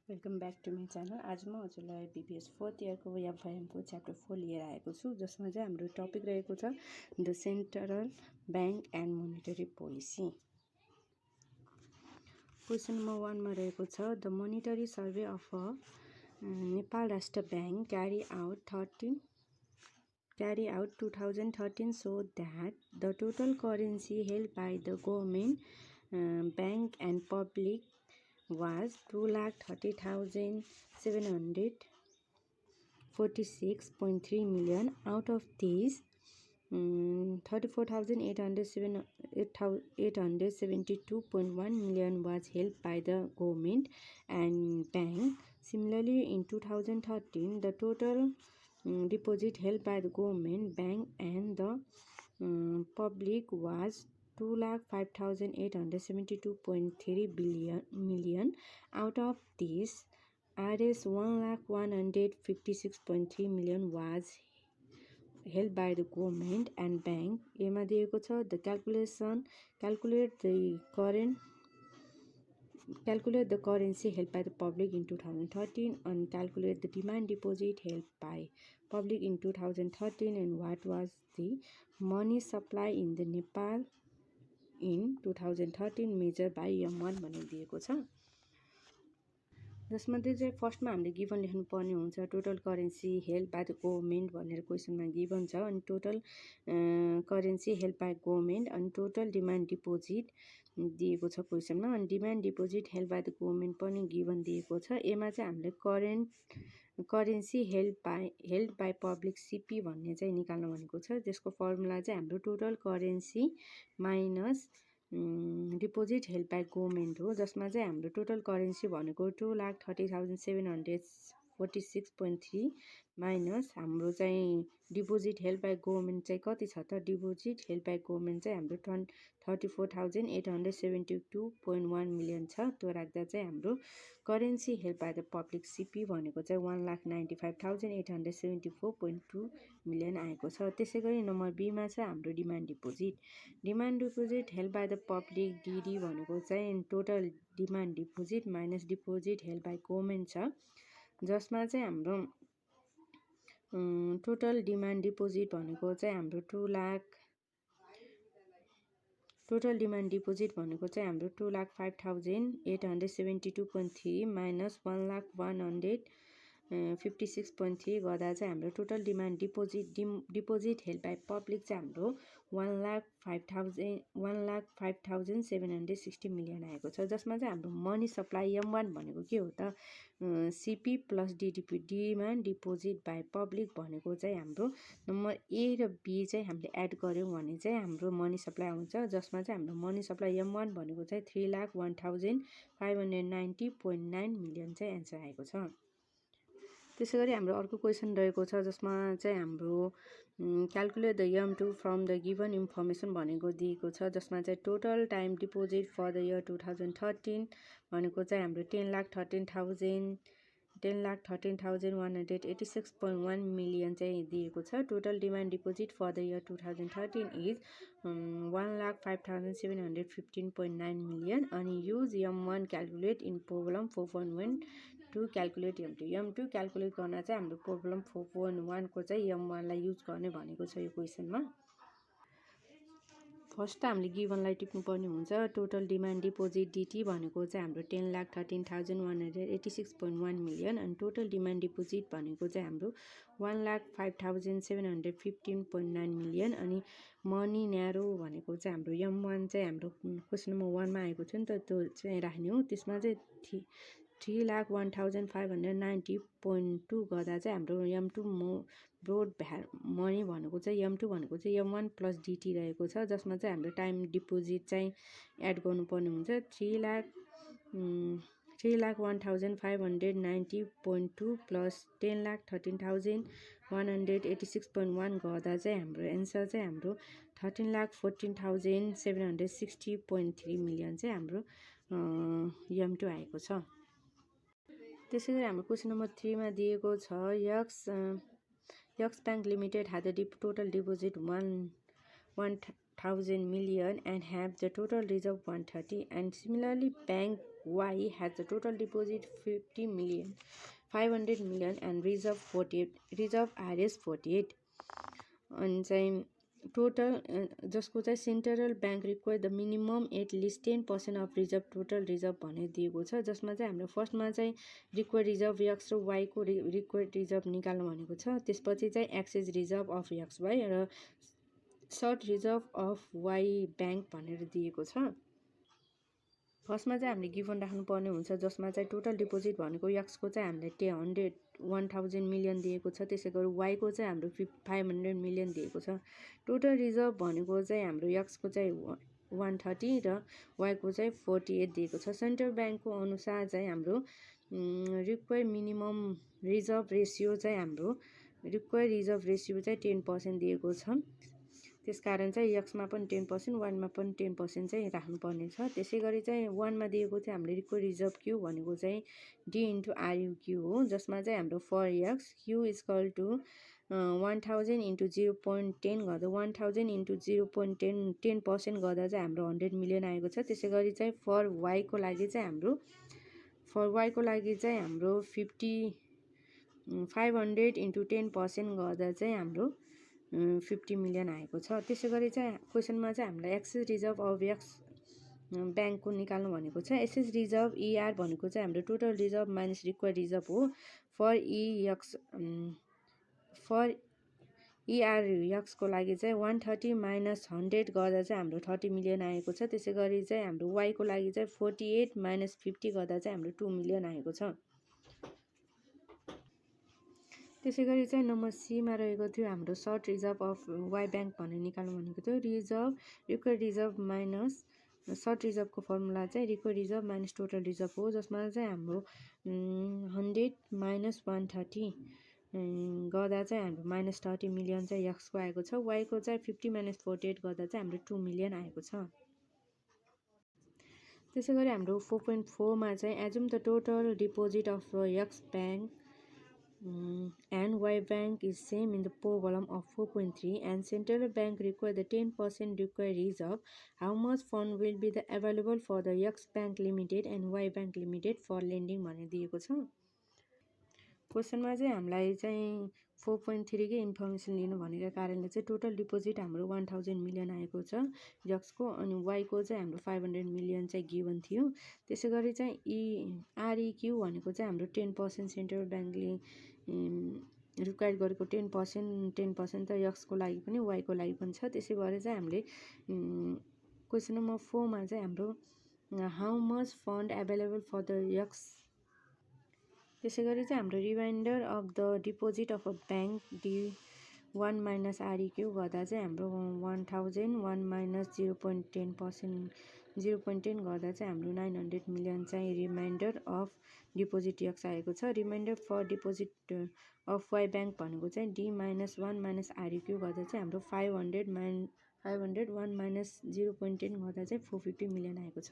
Welcome back to my channel. आज म हजुरलाई BBS फोर्थ इयरको एफआइएमको च्याप्टर 4 लिएर आएको छु, जसमा चाहिँ हाम्रो टपिक रहेको छ the central bank and monetary policy. Question number 1 मा रहेको छ the monetary survey of a Nepal Rastra Bank carry out 2013 so that the total currency held by the government, bank and public was 2,30,746.3 million. Out of these, 34,872.1 million was held by the government and bank. Similarly, in 2013, the total deposit held by the government, bank and the public was 2,05,872.3 million. Out of this, Rs 1,156.3 million was held by the government and bank. एमा दिएको छ the calculate the currency held by the public in 2013 and calculate the demand deposit held by public in 2013 and what was the money supply in the Nepal in 2013 measured by M1 भनेर दिएको छ, जसमध्ये चाहिँ फर्स्टमा हामीले given लेख्नु पर्ने हुन्छ total currency held by the government भनेर क्वेसनमा गिभन छ। अनि total currency held by government अनि टोटल डिमान्ड डिपोजिट दिएको छ क्वेसनमा। अनि demand deposit held by the government पनि गिभन दिएको छ। यसमा चाहिँ हामीले currency held by public CP भन्ने चाहिँ निकाल्न भनेको छ, जसको फर्मुला चाहिँ हाम्रो total currency minus deposit held by government हो, जसमा चाहिँ हाम्रो टोटल करेन्सी भनेको 2,30,746.3 माइनस हाम्रो चाहिँ डिपोजिट हेल्ड बाई गभर्मेन्ट चाहिँ कति छ त, डिपोजिट हेल्ड बाई गभर्मेन्ट चाहिँ हाम्रो 34,872.1 मिलियन छ। त्यो राख्दा चाहिँ हाम्रो currency held by the public CP भनेको चाहिँ 1,95,874.2 मिलियन आएको छ। त्यसै गरी नम्बर बीमा छ हाम्रो demand deposit held by the public DD भनेको चाहिँ total demand deposit minus deposit held by government छ, जसमा चाहिँ हाम्रो टोटल डिमान्ड डिपोजिट भनेको चाहिँ हाम्रो 2,05,872.3 माइनस 1,156.3 गर्दा चाहिँ हाम्रो total demand deposit held by public चाहिँ हाम्रो 1,05,760 मिलियन आएको छ, जसमा चाहिँ हाम्रो मनी सप्लाई M1 भनेको के हो त, CP plus DDP demand deposit by public भनेको चाहिँ हाम्रो नम्बर A र B चाहिँ हामीले एड गऱ्यौँ भने चाहिँ हाम्रो मनी सप्लाई आउँछ, जसमा चाहिँ हाम्रो मनी सप्लाई M1 भनेको चाहिँ 3,01,590.9 मिलियन चाहिँ एन्सर आएको छ। त्यसै गरी हाम्रो अर्को क्वेसन रहेको छ, जसमा चाहिँ हाम्रो calculate the M2 from the given information भनेको दिएको छ, जसमा चाहिँ total time deposit for the year 2013 भनेको चाहिँ हाम्रो 10,13,186.1 मिलियन चाहिँ दिएको छ। Total demand deposit for the year 2013 is 1,05,715.9 million. अनि use M1 calculate in problem 4.1 to क्यालकुलेट M2 क्यालकुलेट गर्न चाहिँ हाम्रो प्रब्लम 4.1 को चाहिँ M1 लाई युज गर्ने भनेको छ यो क्वेसनमा। फर्स्ट हामीले गिभनलाई टिप्नुपर्ने हुन्छ। टोटल डिमान्ड डिपोजिट DT भनेको चाहिँ हाम्रो 10,13,186.1 मिलियन अनि टोटल डिमान्ड डिपोजिट भनेको चाहिँ हाम्रो 1,05,715.9 मिलियन। अनि मनी न्यारो भनेको चाहिँ हाम्रो M1 चाहिँ हाम्रो क्वेसन नम्बर 1 मा आएको थियो नि त, त्यो चाहिँ राख्ने हो। त्यसमा चाहिँ 3,01,590.2 गर्दा चाहिँ हाम्रो M2 ब्रोड मनी भनेको चाहिँ M2 भनेको चाहिँ M1 प्लस DT रहेको छ, जसमा चाहिँ हाम्रो टाइम डिपोजिट चाहिँ एड गर्नुपर्ने हुन्छ। 3,01,590.2 प्लस 10,13,186.1 गर्दा चाहिँ हाम्रो एन्सर चाहिँ हाम्रो 13,14,760.3 मिलियन चाहिँ हाम्रो M2 आएको छ। त्यसै गरी हाम्रो क्वेसन नम्बर 3 मा दिएको छ x bank limited had the total deposit 1 1,000 million and have the total reserve 130, and similarly bank Y has the total deposit 50 million, 500 million and reserve 48, reserve R is 48. अनि चाहिँ टोटल जसको चाहिँ central bank require the minimum at least 10% of reserve total reserve भनेर दिएको छ, जसमा चाहिँ हाम्रो फर्स्टमा चाहिँ रिक्वायर रिजर्भ एक्स र वाईको रिक्वायर रिजर्भ निकाल्नु भनेको छ। त्यसपछि चाहिँ excess reserve of X Y र short reserve of Y bank भनेर दिएको छ। फर्स्टमा चाहिँ हामीले गिभन राख्नुपर्ने हुन्छ, जसमा चाहिँ टोटल डिपोजिट भनेको एक्सको चाहिँ हामीले 1,000 मिलियन दिएको छ, त्यसै गरी वाईको चाहिँ हाम्रो 500 मिलियन दिएको छ। टोटल रिजर्भ भनेको चाहिँ हाम्रो एक्सको चाहिँ 130 र वाईको चाहिँ 48 दिएको छ। सेन्ट्रल ब्याङ्कको अनुसार चाहिँ हाम्रो रिक्वायर मिनिमम रिजर्भ रेसियो चाहिँ हाम्रो रिक्वायर रिजर्भ रेसियो चाहिँ 10% दिएको छ। त्यसकारण चाहिँ एक्समा पनि 10%, वानमा पनि 10% चाहिँ राख्नुपर्ने छ। त्यसै गरी चाहिँ वानमा दिएको चाहिँ हामीले रिक्वायर रिजर्भ क्यू भनेको चाहिँ डी इन्टु आरयु क्यू हो, जसमा चाहिँ हाम्रो for X Q equal to 1000 into 0.10 गर्दा 1000 इन्टु 0.10% गर्दा चाहिँ हाम्रो 100 मिलियन आएको छ। त्यसै गरी चाहिँ फर वाईको लागि चाहिँ हाम्रो 500 इन्टु 10% गर्दा चाहिँ हाम्रो 50 मिलियन आएको छ। त्यसै गरी चाहिँ क्वेसनमा चाहिँ हामीलाई एक्सेस रिजर्भ अफ एक्स ब्याङ्कको निकाल्नु भनेको छ। एक्सेस रिजर्भ इआर भनेको चाहिँ हाम्रो total reserve minus require reserve हो। फर इआर एक्सको लागि चाहिँ 130 माइनस 100 गर्दा चाहिँ हाम्रो 30 मिलियन आएको छ। त्यसै गरी चाहिँ हाम्रो वाईको लागि चाहिँ 48 माइनस 50 गर्दा चाहिँ हाम्रो 2 मिलियन आएको छ। त्यसै गरी चाहिँ नम्बर सीमा रहेको थियो हाम्रो short reserve of Y bank भनेर निकाल्नु भनेको थियो। रिक्वायर रिजर्भ माइनस सर्ट रिजर्भको फर्मुला चाहिँ require reserve minus total reserve हो, जसमा चाहिँ हाम्रो 100 माइनस 130 गर्दा चाहिँ हाम्रो माइनस 30 मिलियन चाहिँ एक्सको आएको छ। वाईको चाहिँ 50 माइनस 48 गर्दा चाहिँ हाम्रो 2 मिलियन आएको छ। त्यसै गरी हाम्रो 4.4 मा चाहिँ assume the total deposit of x bank and Y bank is same in the column of 4.3 and central bank require the 10% required reserve. How much fund will be the available for the X bank limited and Y bank limited for lending भनेर दिएको छ। क्वेसनमा चाहिँ हामीलाई चाहिँ 4.3 कै information लिनु भनेको कारणले चाहिँ टोटल डिपोजिट हाम्रो 1000 मिलियन आएको छ एक्सको, अनि वाईको चाहिँ हाम्रो 500 मिलियन चाहिँ गिभन थियो। त्यसै गरी चाहिँ आरइक्यू भनेको चाहिँ हाम्रो 10% सेन्ट्रल ब्याङ्कले रिक्वायर गरेको 10% त एक्सको लागि पनि वाईको लागि पनि छ। त्यसै भएर चाहिँ हामीले क्वेसन नम्बर 4 मा चाहिँ हाम्रो how much fund available for the X. त्यसै गरी चाहिँ हाम्रो remainder of the deposit of a bank D 1 minus REQ गर्दा चाहिँ हाम्रो 1000 1 माइनस 0.10 गर्दा चाहिँ हाम्रो 900 मिलियन चाहिँ रिमाइन्डर अफ डिपोजिट एक्स आएको छ। Reminder for deposit of Y bank भनेको चाहिँ डी माइनस 1 माइनस आरइक्यू गर्दा चाहिँ हाम्रो 500 1 माइनस 0.10 गर्दा चाहिँ 450 मिलियन आएको छ।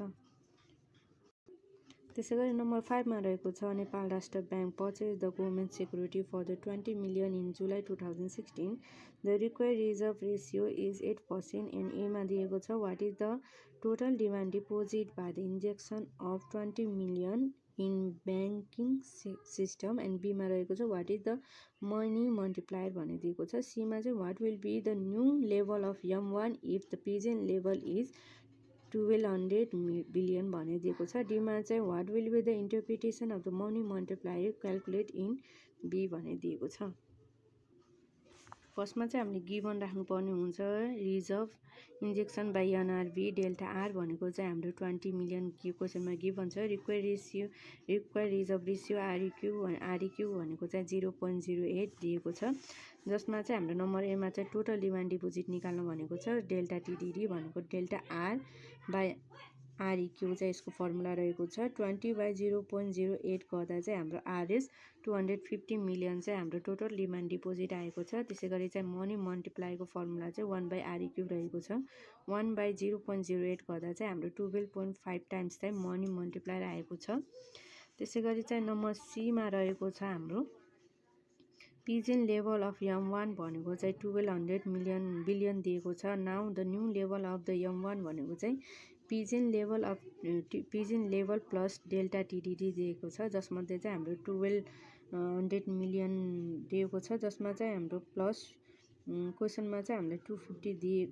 त्यसै गरी नम्बर 5 मा रहेको छ Nepal Rastra bank purchase the government security for the 20 million in July 2016। The require reserve ratio is 8% and एमा दिएको छ what is the total demand deposit by the injection of 20 million in banking system, and बीमा रहेको छ what is the money multiplier भनेर दिएको छ। सीमा चाहिँ what will be the new level of M1 if the present level is 1200 billion भनेर दिएको छ। डीमा चाहिँ what will be the interpretation of the money multiplier calculate in B भनेर दिएको छ। फर्स्टमा चाहिँ हामीले गिभन राख्नुपर्ने हुन्छ reserve injection by NRB delta R भनेको चाहिँ हाम्रो 20 मिलियन क्वेसनमा गिभन छ। रिक्वायर रिजर्भ रेसियो आरइक्यू भनेको चाहिँ 0.08 दिएको छ, जसमा चाहिँ हाम्रो नम्बर एमा चाहिँ टोटल डिमान्ड डिपोजिट निकाल्नु भनेको छ। डेल्टा टिडिडी भनेको डेल्टा आर बाई आरइक्यू चाहिँ यसको फर्मुला रहेको छ। 20 बाई 0.08 गर्दा चाहिँ हाम्रो आरएस 250 मिलियन चाहिँ हाम्रो टोटल डिमान्ड डिपोजिट आएको छ। त्यसै गरी चाहिँ मनी मल्टिप्लाईको फर्मुला चाहिँ 1 बाई आरइक्यू रहेको छ। 1 बाई 0.08 गर्दा चाहिँ हाम्रो 12.5 टाइम्स चाहिँ मनी मल्टिप्लायर आएको छ। त्यसै गरी चाहिँ नम्बर सीमा रहेको छ हाम्रो पिजन लेभल अफ M1 भनेको चाहिँ 1200 बिलियन दिएको छ। Now the new level of the M1 भनेको चाहिँ पिजन लेभल प्लस डेल्टा टिडिडी दिएको छ, जसमध्ये चाहिँ हाम्रो 1200 मिलियन दिएको छ, जसमा चाहिँ हाम्रो प्लस क्वेसनमा चाहिँ हामीले 250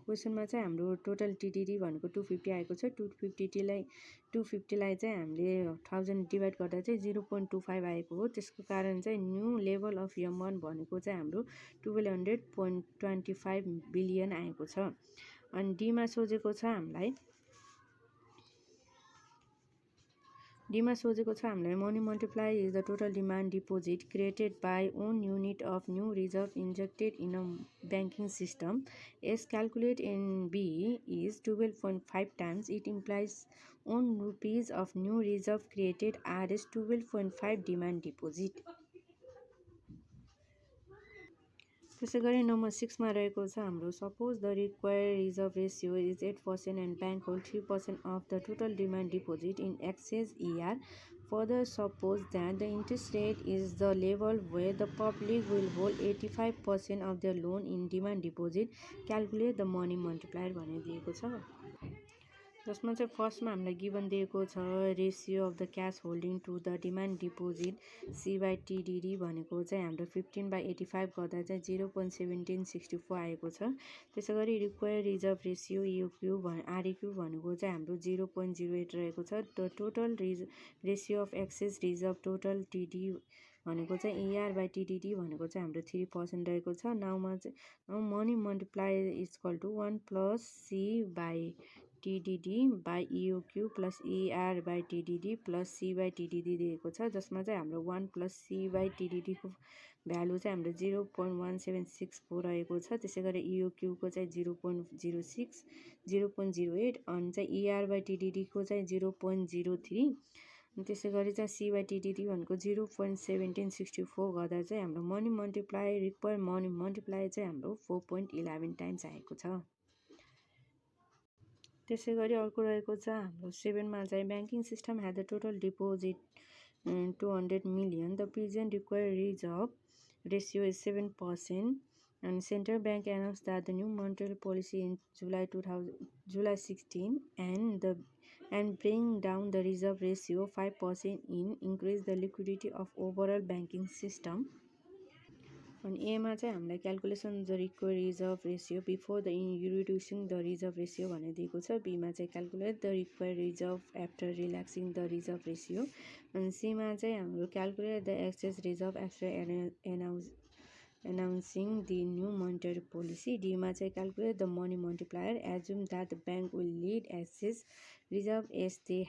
क्वेसनमा चाहिँ हाम्रो टोटल टिडिडी भनेको 250 आएको छ। 250लाई चाहिँ हामीले 1000 डिभाइड गर्दा चाहिँ 0.25 आएको हो। त्यसको कारण चाहिँ न्यू लेभल अफ M1 भनेको चाहिँ हाम्रो 1200.25 बिलियन आएको छ। अनि डीमा सोधेको छ हामीलाई हामीलाई money multiply is the total demand deposit created by one unit of new reserve injected in a banking system as calculate in B is 12.5 times it implies one rupees of new reserve created R S 12.5 demand deposit. त्यसै गरी number 6 मा रहेको छ हाम्रो suppose the required reserve ratio is 8% and bank hold 3% of the total demand deposit in excess ER. Further, suppose that the interest rate is the level where the public will hold 85% of their loan in demand deposit. Calculate the money multiplier भनिदिएको छ, जसमा चाहिँ फर्स्टमा हामीलाई given दिएको छ ratio of the cash holding to the demand deposit C/TDD भनेको चाहिँ हाम्रो 15/85 गर्दा चाहिँ 0.1764 आएको छ। त्यसै गरी रिक्वायर रिजर्भ रेसियो REQ भनेको चाहिँ हाम्रो 0.08 रहेको छ। The total ratio of excess reserve total TD भनेको चाहिँ ER/TDD भनेको चाहिँ हाम्रो 3% रहेको छ। नाउमा चाहिँ money multiply is equal to 1 + C/TDD by EOQ plus ER/TDD plus C/TDD दिएको छ, जसमा चाहिँ हाम्रो 1 + C/TDD को भ्यालु चाहिँ हाम्रो 0.1764 रहेको छ। त्यसै गरी EOQ को चाहिँ 0.06 0.08 अनि चाहिँ ER/TDD को चाहिँ 0.03 त्यसै गरी चाहिँ C/TDD भनेको 0.1764 गर्दा चाहिँ हाम्रो money multiply require money multiply चाहिँ हाम्रो 4.11 टाइम्स आएको छ। त्यसै गरी अर्को रहेको छ हाम्रो 7 मा चाहिँ banking system had the total deposit 200 million the present required reserve ratio is 7% and central bank announced that the new monetary policy in July 16 and bring down the reserve ratio 5% in increase the liquidity of overall banking system. अनि एमा चाहिँ हामीलाई calculation the required reserve ratio before the reducing the reserve ratio भनेर दिएको छ। बीमा चाहिँ calculate the required reserve after relaxing the reserve ratio. अनि सीमा चाहिँ हाम्रो calculate the excess reserve after announcing the new monetary policy. डीमा चाहिँ calculate the money multiplier. Assume that the bank will lead excess reserve as they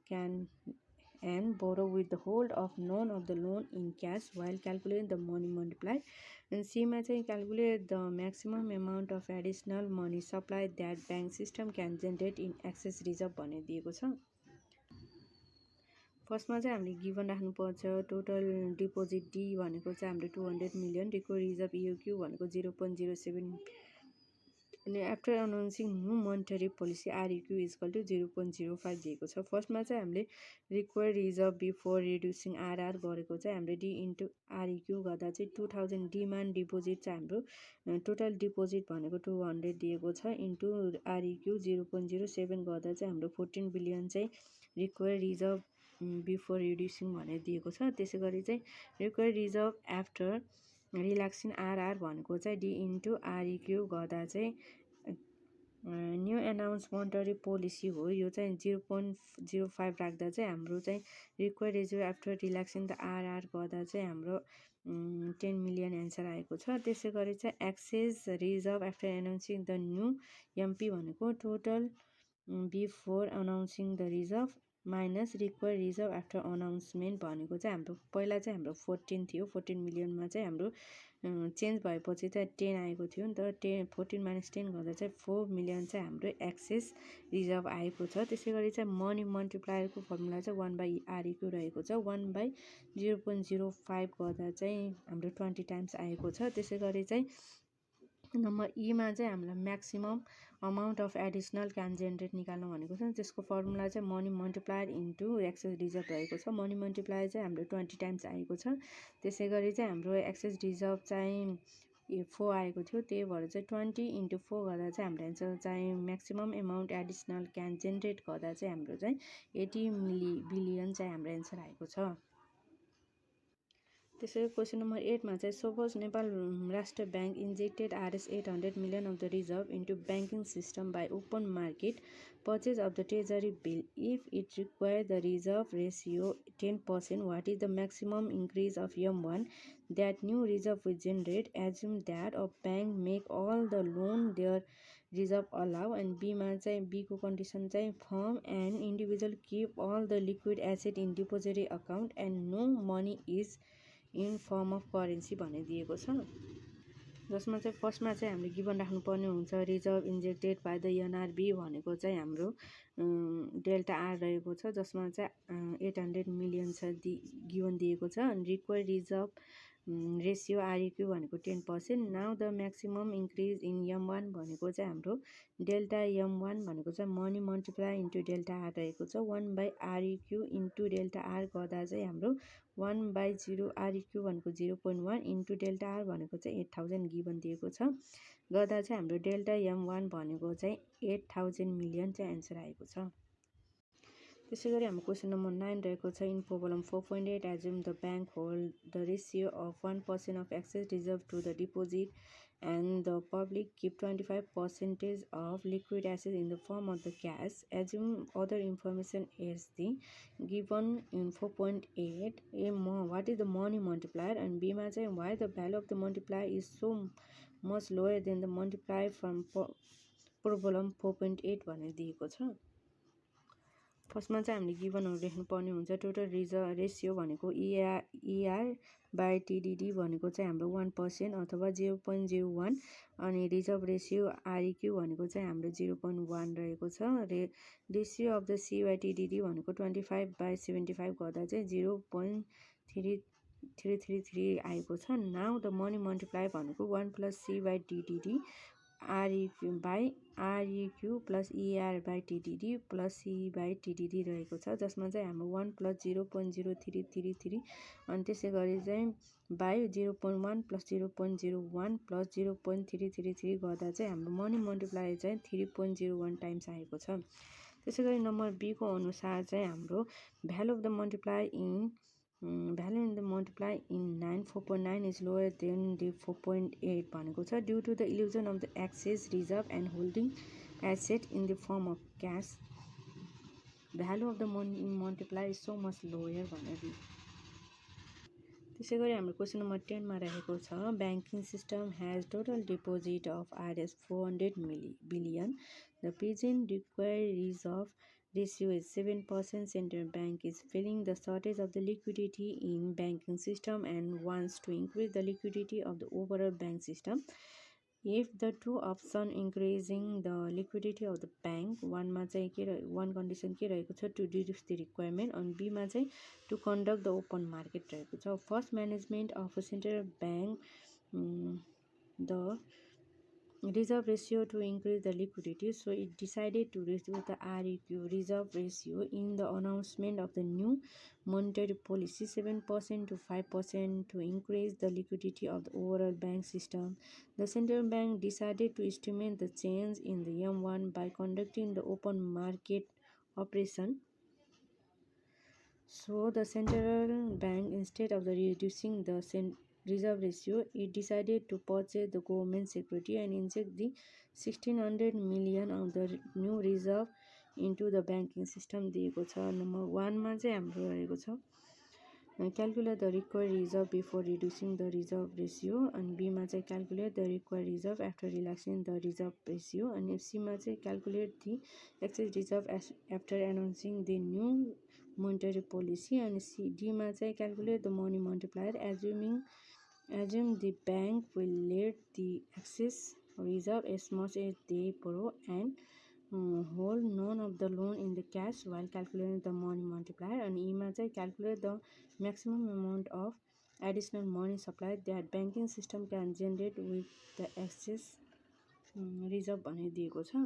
can and borrow with the hold of none of the loan in cash while calculating the money multiplier. And C मा चाहिँ calculate the maximum amount of additional money supply that bank system can generate in excess reserve भनेर दिएको छ। फर्स्टमा चाहिँ हामीले given राख्नुपर्छ total deposit D भनेको चाहिँ हाम्रो 200 मिलियन, रिक्वायर्ड रिजर्भ EOQ भनेको 0.07 अनि after announcing new monetary policy REQ is equal to 0.05 दिएको छ। फर्स्टमा चाहिँ हामीले required reserve before reducing RR गरेको चाहिँ हाम्रो D इन्टु REQ गर्दा चाहिँ 2000 डिमान्ड डिपोजिट चाहिँ हाम्रो टोटल डिपोजिट भनेको 200 दिएको छ इन्टु REQ 0.07 गर्दा चाहिँ हाम्रो 14 बिलियन चाहिँ रिक्वायर्ड रिजर्भ बिफोर रिड्युसिङ भनेर दिएको छ। त्यसै गरी चाहिँ required reserve after relaxing RR भनेको चाहिँ D इन्टु REQ गर्दा चाहिँ न्यू एनाउन्स मोनेटरी पोलिसी हो, यो चाहिँ 0.05 राख्दा चाहिँ हाम्रो चाहिँ required reserve after relaxing the RR गर्दा चाहिँ हाम्रो 10 मिलियन एन्सर आएको छ। त्यसै गरी चाहिँ excess reserve after announcing the new MP भनेको total before announcing the reserve minus required reserve after announcement भनेको चाहिँ हाम्रो पहिला चाहिँ हाम्रो 14 थियो, 14 मिलियनमा चाहिँ हाम्रो चेन्ज भएपछि चाहिँ 10 आएको थियो नि त। 14 माइनस 10 गर्दा चाहिँ 4 मिलियन चाहिँ हाम्रो एक्सेस रिजर्भ आएको छ। त्यसै गरी चाहिँ मनी मल्टिप्लायरको फर्मुला चाहिँ 1/REQ रहेको छ, 1/0.05 गर्दा चाहिँ हाम्रो 20 टाइम्स आएको छ। त्यसै गरी चाहिँ नम्बर ईमा चाहिँ हामीलाई maximum amount of additional can generate निकाल्नु भनेको छ। त्यसको फर्मुला चाहिँ money multiplier into excess reserve रहेको छ। मनी मल्टिप्लायर चाहिँ हाम्रो 20 टाइम्स आएको छ। त्यसै गरी चाहिँ हाम्रो एक्सेस रिजर्भ चाहिँ 4 आएको थियो, त्यही भएर चाहिँ 20 × 4 गर्दा चाहिँ हाम्रो एन्सर चाहिँ maximum amount additional can generate गर्दा चाहिँ हाम्रो चाहिँ 80 बिलियन चाहिँ हाम्रो एन्सर आएको छ। त्यसै क्वेसन नम्बर 8 मा चाहिँ suppose Nepal Rastra bank injected Rs 800 million of the reserve into banking system by open market purchase of the treasury bill. If it requires the reserve ratio 10%, what is the maximum increase of M1 that new reserve will generate? Assume that a bank make all the loan their reserve allow, and B मा चाहिँ B को condition चाहिँ firm and individual keep all the liquid asset in depository account and no money is in form of currency भन्ने दिएको छ। जसमा चाहिँ फर्स्टमा चाहिँ हामीले गिभन राख्नुपर्ने हुन्छ reserve injected by the NRB भनेको चाहिँ हाम्रो डेल्टा आर रहेको छ, जसमा चाहिँ 800 मिलियन छ गिभन दिएको छ। अनि रिक्वायर्ड रिजर्भ रेसियो आरइक्यू भनेको 10%। Now the maximum increase in M1 भनेको चाहिँ हाम्रो डेल्टा M1 भनेको चाहिँ money multiply into delta R रहेको छ। 1/REQ इन्टु डेल्टा आर गर्दा चाहिँ हाम्रो 1/0 REQ भनेको 0.1 इन्टु डेल्टा आर भनेको चाहिँ 8000 गिभन दिएको छ, गर्दा चाहिँ हाम्रो डेल्टा M1 भनेको चाहिँ 8000 मिलियन चाहिँ एन्सर आएको छ। त्यसै गरी हाम्रो क्वेसन नम्बर 9 रहेको छ। In problem 4.8 assume the bank hold the ratio of 1% of excess reserve to the deposit and the public keep 25% of liquid assets in the form of the cash. Assume other information is the given in 4.8. What is the money multiplier? And B मा चाहिँ why the value of the multiplier is so much lower than the multiplier from problem 4.8 भनेर दिएको छ। फर्स्टमा चाहिँ हामीले गिभनहरू लेख्नुपर्ने हुन्छ। Total reserve ratio भनेको ER बाई TDD भनेको चाहिँ हाम्रो 1% अथवा 0.01, अनि रिजर्भ रेसियो REQ भनेको चाहिँ हाम्रो 0.1 रहेको छ। Ratio of the C by TDD भनेको 25/75 गर्दा चाहिँ 0.3333 आएको छ। नाउ द मनी मल्टिप्लाई भनेको 1 + C by TDD REQ by REQ plus ER by TDD plus C by TDD रहेको छ, जसमा चाहिँ हाम्रो 1 + 0.0333 अनि त्यसै गरी चाहिँ बाई 0.1 + 0.01 प्लस 0.333 गर्दा चाहिँ हाम्रो मनी मल्टिप्लायर चाहिँ 3.01 टाइम्स आएको छ। त्यसै गरी नम्बर B को अनुसार चाहिँ हाम्रो value of the multiplier in value in the multiply in 9 4.9 is lower than the 4.8 भनेको छ। due to the illusion of the excess reserve and holding asset in the form of cash, value of the multiply is so much lower भनेर। त्यसै गरी हाम्रो question number 10 मा रहेको छ। Banking system has total deposit of Rs 400 billion. The present required reserve ratio is 7%. Central bank is feeling the shortage of the liquidity in banking system and wants to increase the liquidity of the overall bank system. If the two option increasing the liquidity of the bank, one मा चाहिँ के one condition के रहेको छ to reduce the requirement, and B मा चाहिँ to conduct the open market रहेको छ। First, management of a central bank the reserve ratio to increase the liquidity, so it decided to reduce the REQ reserve ratio in the announcement of the new monetary policy 7% to 5% to increase the liquidity of the overall bank system. The central bank decided to estimate the change in the M1 by conducting the open market operation. So the central bank, instead of the reducing the reserve ratio, it decided to purchase the government security and inject the 1600 million of the new reserve into the banking system दिएको छ। Number 1 मा चाहिँ हाम्रो रहेको छ calculate the required reserve before reducing the reserve ratio, and B मा चाहिँ calculate the required reserve after relaxing the reserve ratio, and C मा चाहिँ calculate the excess reserve after announcing the new monetary policy, and D मा चाहिँ calculate the money multiplier assume the bank will let the excess reserve as much as they borrow and hold none of the loan in the cash while calculating the money multiplier, and E मा चाहिँ calculate the maximum amount of additional money supply that banking system can generate with the excess reserve भनेर दिएको छ।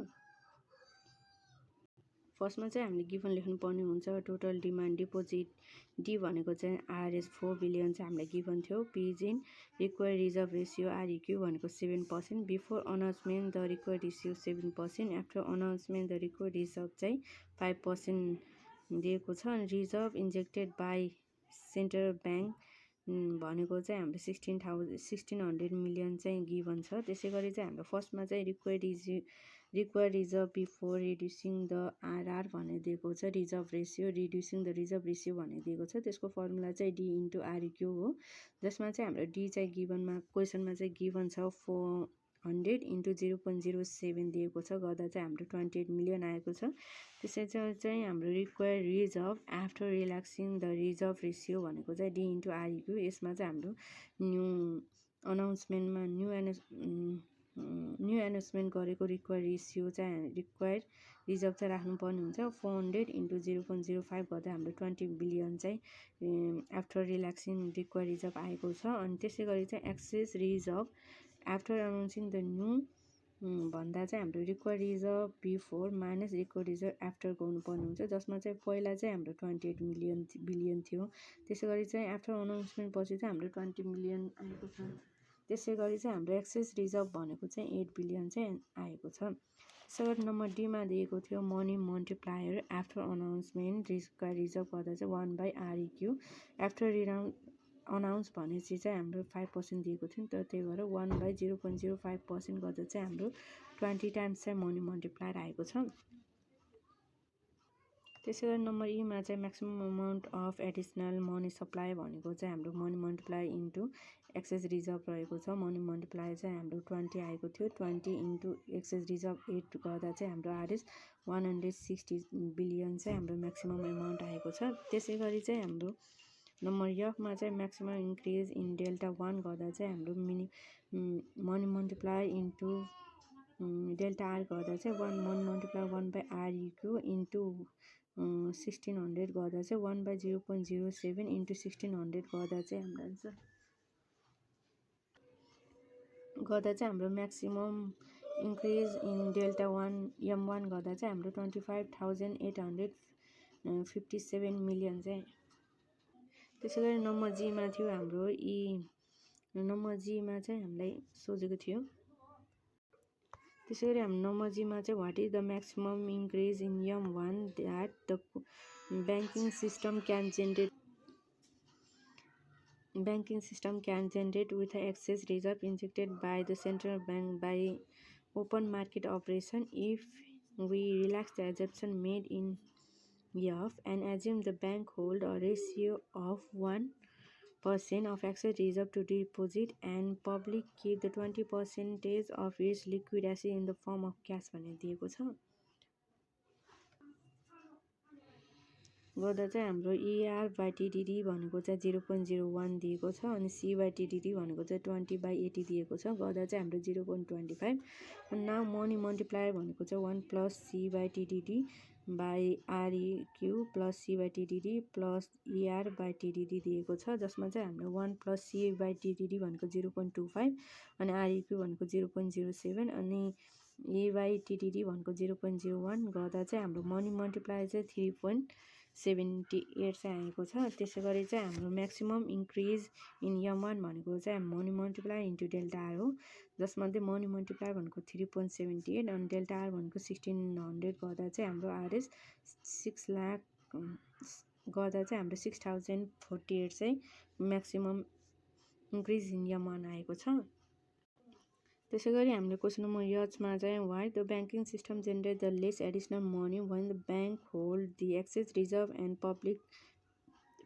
फर्स्टमा चाहिँ हामीले given लेख्नुपर्ने हुन्छ। Total demand deposit D भनेको चाहिँ आरएस 4 बिलियन चाहिँ हामीलाई गिभन थियो। पिज in require reserve ratio REQ भनेको 7%। Before announcement the require ratio 7%। After announcement the require reserve चाहिँ 5% दिएको छ। अनि reserve injected by central bank भनेको चाहिँ हाम्रो 1600 मिलियन चाहिँ गिभन छ। त्यसै गरी चाहिँ हाम्रो फर्स्टमा चाहिँ require reserve before reducing the RR भनेर दिएको छ। Reserve ratio reducing the reserve ratio भनेर दिएको छ। त्यसको फर्मुला चाहिँ डी इन्टु आरइक्यू हो, जसमा चाहिँ हाम्रो डी चाहिँ गिभनमा क्वेसनमा चाहिँ गिभन छ 400 इन्टु 0.07 दिएको छ, गर्दा चाहिँ हाम्रो 28 मिलियन आएको छ। त्यसै चाहिँ हाम्रो require reserve after relaxing the reserve ratio भनेको चाहिँ डी इन्टु आरइक्यू। यसमा चाहिँ हाम्रो न्यू अनाउन्समेन्टमा न्यू एनाउन्समेन्ट गरेको रिक्वायर रेसियो चाहिँ रिक्वायर रिजर्भ चाहिँ राख्नुपर्ने हुन्छ। 400 इन्टु 0.05 गर्दा हाम्रो 20 बिलियन चाहिँ आफ्टर रिल्याक्सिङ रिक्वायर रिजर्भ आएको छ। अनि त्यसै गरी चाहिँ excess reserve after announcing the new भन्दा चाहिँ हाम्रो require reserve before minus require reserve after गर्नुपर्ने हुन्छ, जसमा चाहिँ पहिला चाहिँ हाम्रो 28 बिलियन थियो। त्यसै गरी चाहिँ आफ्टर अनाउन्समेन्ट पछि चाहिँ हाम्रो 20 मिलियन आएको छ। त्यसै गरी चाहिँ हाम्रो एक्सेस रिजर्भ भनेको चाहिँ 8 बिलियन चाहिँ आएको छ। त्यसै गरी नम्बर डीमा दिएको थियो money multiplier after announcement require reserve गर्दा चाहिँ 1/REQ। आफ्टर अनाउन्स भनेपछि चाहिँ हाम्रो 5% दिएको थियो नि त, त्यही भएर 1/0.05% गर्दा चाहिँ हाम्रो 20 टाइम्स चाहिँ मनी मल्टिप्लायर आएको छ। त्यसै गरी नम्बर ईमा चाहिँ maximum amount of additional money supply भनेको चाहिँ हाम्रो money multiplier into excess reserve रहेको छ। मनी मल्टिप्लायर चाहिँ हाम्रो 20 आएको थियो। 20 इन्टु एक्सेस रिजर्भ 8 गर्दा चाहिँ हाम्रो आरएस 160 बिलियन चाहिँ हाम्रो म्याक्सिमम एमाउन्ट आएको छ। त्यसै गरी चाहिँ हाम्रो नम्बर यफमा चाहिँ म्याक्सिमम इन्क्रिज इन डेल्टा 1 गर्दा चाहिँ हाम्रो money multiplier into delta R गर्दा चाहिँ मनी मल्टिप्लायर 1/REQ इन्टु 1600 गर्दा चाहिँ 1/0.07 इन्टु 1600 गर्दा चाहिँ हाम्रो आन्सर गर्दा चाहिँ हाम्रो maximum increase in delta 1 M1 गर्दा चाहिँ हाम्रो 25,857 मिलियन चाहिँ। त्यसै गरी नम्बर जीमा थियो हाम्रो नम्बर जीमा चाहिँ हामीलाई सोधेको थियो। त्यसै गरी हाम्रो नम्बर जीमा चाहिँ what is the maximum increase in M1 that the banking system can generate with excess reserve injected by the central bank by open market operation if we relax the assumption made in F and assume the bank hold a ratio of 1% of excess reserve to deposit and public keep the 20% of its liquid asset in the form of cash भनेर दिएको छ। गर्दा चाहिँ हाम्रो ER/TDD भनेको चाहिँ 0.01 दिएको छ। अनि C/TDD भनेको चाहिँ 20/80 दिएको छ, गर्दा चाहिँ हाम्रो 0.25। अनि नाउ मनी मल्टिप्लायर भनेको चाहिँ 1 + C/TDD/REQ + C/TDD + ER/TDD दिएको छ, जसमा चाहिँ हाम्रो 1 + C/TDD भनेको 0.25 अनि REQ भनेको 0.07 अनि E/TDD भनेको 0.01 गर्दा चाहिँ हाम्रो मनी मल्टिप्लायर चाहिँ 3.78 चाहिँ आएको छ। त्यसै गरी चाहिँ हाम्रो म्याक्सिमम इन्क्रिज इन M1 भनेको चाहिँ money multiplier into delta R हो, जसमध्ये मनी मल्टिप्लायर भनेको 3.78 अनि डेल्टा आर भनेको 1600 गर्दा चाहिँ हाम्रो आरएस 6 लाख गर्दा चाहिँ हाम्रो 6048 चाहिँ म्याक्सिमम इन्क्रिज इन M1 आएको छ। त्यसै गरी हामीले क्वेसन नम्बर यचमा चाहिँ why the banking system generate the less additional money when the bank hold the excess reserve and public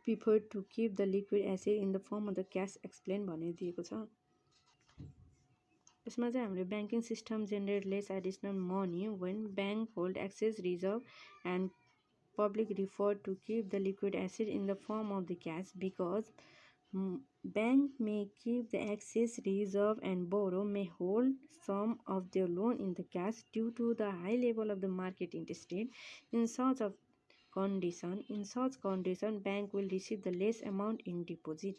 prefer to keep the liquid asset in the form of the cash explain भनेर दिएको छ। यसमा चाहिँ हामीले banking system generate lace additional money when bank hold excess reserve and public prefer to keep the liquid asset in the form of the cash because bank may keep the excess reserve and borrow may hold some of their loan in the cash due to the high level of the market interest rate. In such condition, bank will receive the less amount in deposit.